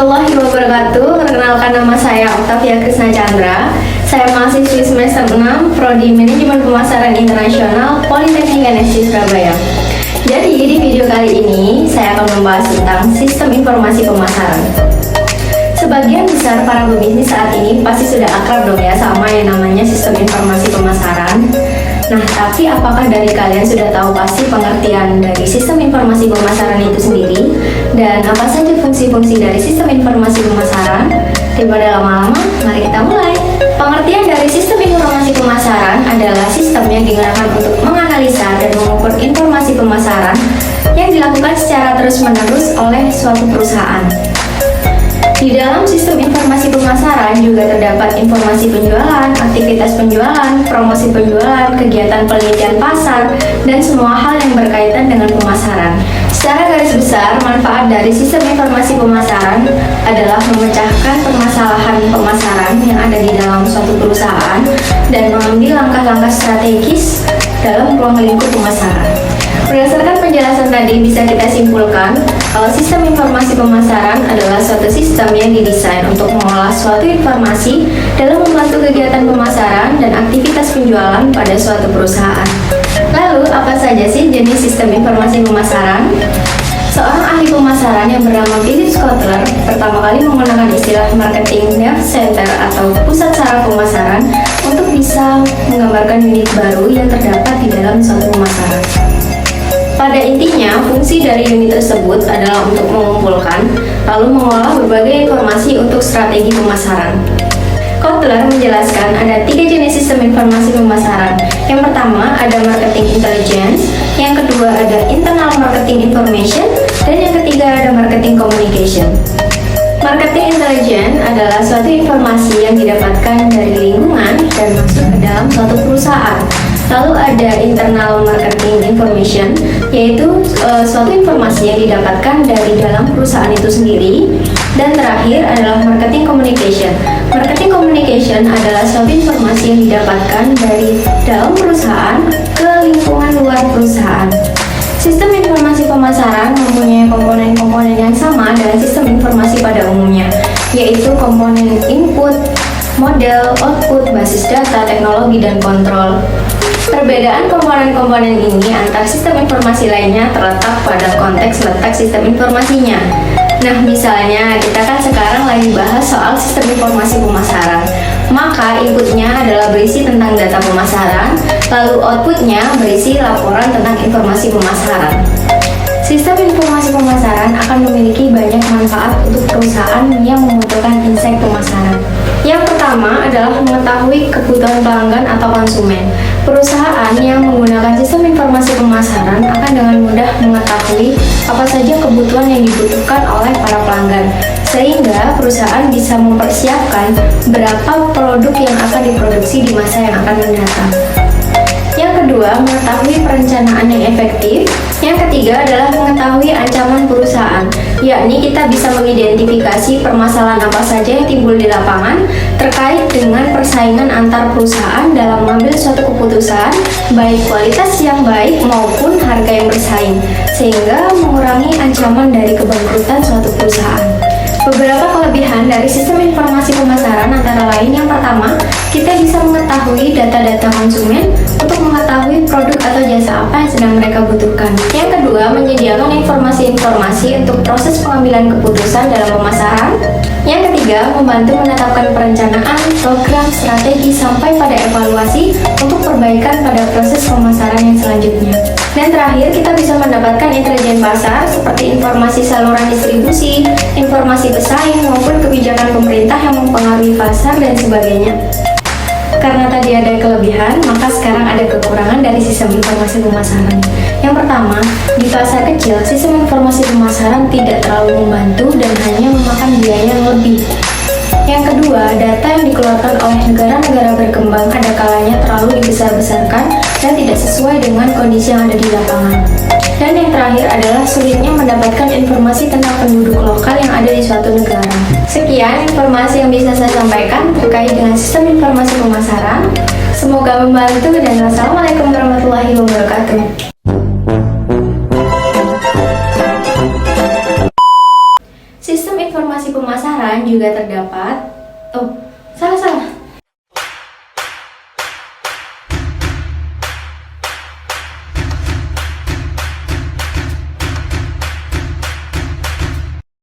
warahmatullahi wabarakatuh. Perkenalkan, nama saya Octavia Krisna Chandra. Saya mahasiswi semester 6 Prodi Manajemen Pemasaran Internasional Politeknik NSC Surabaya. Jadi di video kali ini saya akan membahas tentang sistem informasi pemasaran. Sebagian besar para pebisnis saat ini pasti sudah akrab dong ya sama yang namanya sistem informasi pemasaran. Nah, tapi apakah dari kalian sudah tahu pasti pengertian dari sistem informasi pemasaran itu sendiri? Dan apa saja fungsi-fungsi dari sistem informasi pemasaran? Daripada lama-lama, mari kita mulai. Pengertian dari sistem informasi pemasaran adalah sistem yang digunakan untuk menganalisa dan mengukur informasi pemasaran yang dilakukan secara terus-menerus oleh suatu perusahaan. Di dalam sistem informasi pemasaran juga terdapat informasi penjualan, aktivitas penjualan, promosi penjualan, kegiatan penelitian pasar, dan semua hal yang berkaitan dengan pemasaran. Secara garis besar, manfaat dari sistem informasi pemasaran adalah memecahkan permasalahan pemasaran yang ada di dalam suatu perusahaan dan mengambil langkah-langkah strategis dalam ruang lingkup pemasaran. Berdasarkan penjelasan tadi, bisa kita simpulkan kalau sistem informasi pemasaran adalah suatu sistem yang didesain untuk mengolah suatu informasi dalam membantu kegiatan pemasaran dan aktivitas penjualan pada suatu perusahaan. Lalu, apa saja sih jenis sistem informasi pemasaran? Seorang ahli pemasaran yang bernama Philip Kotler pertama kali menggunakan istilah marketing nerve center atau pusat saraf pemasaran untuk bisa menggambarkan unit baru yang terdapat di dalam suatu pemasaran. Pada intinya, fungsi dari unit tersebut adalah untuk mengumpulkan, lalu mengolah berbagai informasi untuk strategi pemasaran. Kotler menjelaskan ada 3 jenis sistem informasi pemasaran. Yang pertama ada marketing intelligence, yang kedua ada internal marketing information, dan yang ketiga ada marketing communication. Marketing intelligence adalah suatu informasi yang didapatkan dari lingkungan dan masuk ke dalam suatu perusahaan. Lalu ada internal marketing information, yaitu suatu informasi yang didapatkan dari dalam perusahaan itu sendiri. Dan terakhir adalah marketing communication. Marketing communication adalah suatu informasi yang didapatkan dari dalam perusahaan ke lingkungan luar perusahaan. Sistem informasi pemasaran mempunyai komponen-komponen yang sama dengan sistem informasi pada umumnya, yaitu komponen input, model, output, basis data, teknologi, dan kontrol. Perbedaan komponen-komponen ini antar sistem informasi lainnya terletak pada konteks letak sistem informasinya. Nah, misalnya kita kan sekarang lagi bahas soal sistem informasi pemasaran. Maka inputnya adalah berisi tentang data pemasaran, lalu outputnya berisi laporan tentang informasi pemasaran. Sistem informasi pemasaran akan memiliki banyak manfaat untuk perusahaan yang membutuhkan insight pemasaran. Yang pertama adalah mengetahui kebutuhan pelanggan atau konsumen. Perusahaan yang menggunakan sistem informasi pemasaran akan dengan mudah mengetahui apa saja kebutuhan yang dibutuhkan oleh para pelanggan, sehingga perusahaan bisa mempersiapkan berapa produk yang akan diproduksi di masa yang akan mendatang. Yang kedua, mengetahui perencanaan yang efektif. Yang ketiga adalah mengetahui ancaman perusahaan, yakni kita bisa mengidentifikasi permasalahan apa saja yang timbul di lapangan terkait dengan persaingan antar perusahaan dalam mengambil suatu keputusan, baik kualitas yang baik maupun harga yang bersaing, sehingga mengurangi ancaman dari kebangkrutan suatu perusahaan. Beberapa kelebihan dari sistem informasi pemasaran antara lain, yang pertama, kita bisa mengetahui data-data konsumen untuk mengetahui produk atau jasa apa yang sedang mereka butuhkan. Yang kedua, menyediakan informasi-informasi untuk proses pengambilan keputusan dalam pemasaran. Yang ketiga, membantu menetapkan perencanaan, program, strategi, sampai pada evaluasi untuk perbaikan pada proses pemasaran yang selanjutnya. Dan terakhir, kita bisa mendapatkan intelijen pasar seperti informasi saluran distribusi, informasi pesaing, maupun kebijakan pemerintah yang mempengaruhi pasar dan sebagainya. Karena tadi ada kelebihan, maka sekarang ada kekurangan dari sistem informasi pemasaran. Yang pertama, di pasar kecil, sistem informasi pemasaran tidak terlalu membantu dan hanya memakan biaya yang lebih. Yang kedua, data yang dikeluarkan oleh negara-negara berkembang ada kalanya terlalu dibesar-besarkan dan tidak sesuai dengan kondisi yang ada di lapangan. Dan yang terakhir adalah sulitnya mendapatkan informasi tentang penduduk lokal yang ada di suatu negara. Sekian informasi yang bisa saya sampaikan terkait dengan sistem informasi pemasaran. Semoga membantu dan wassalamualaikum warahmatullahi wabarakatuh. Sistem informasi informasi pemasaran juga terdapat. Salah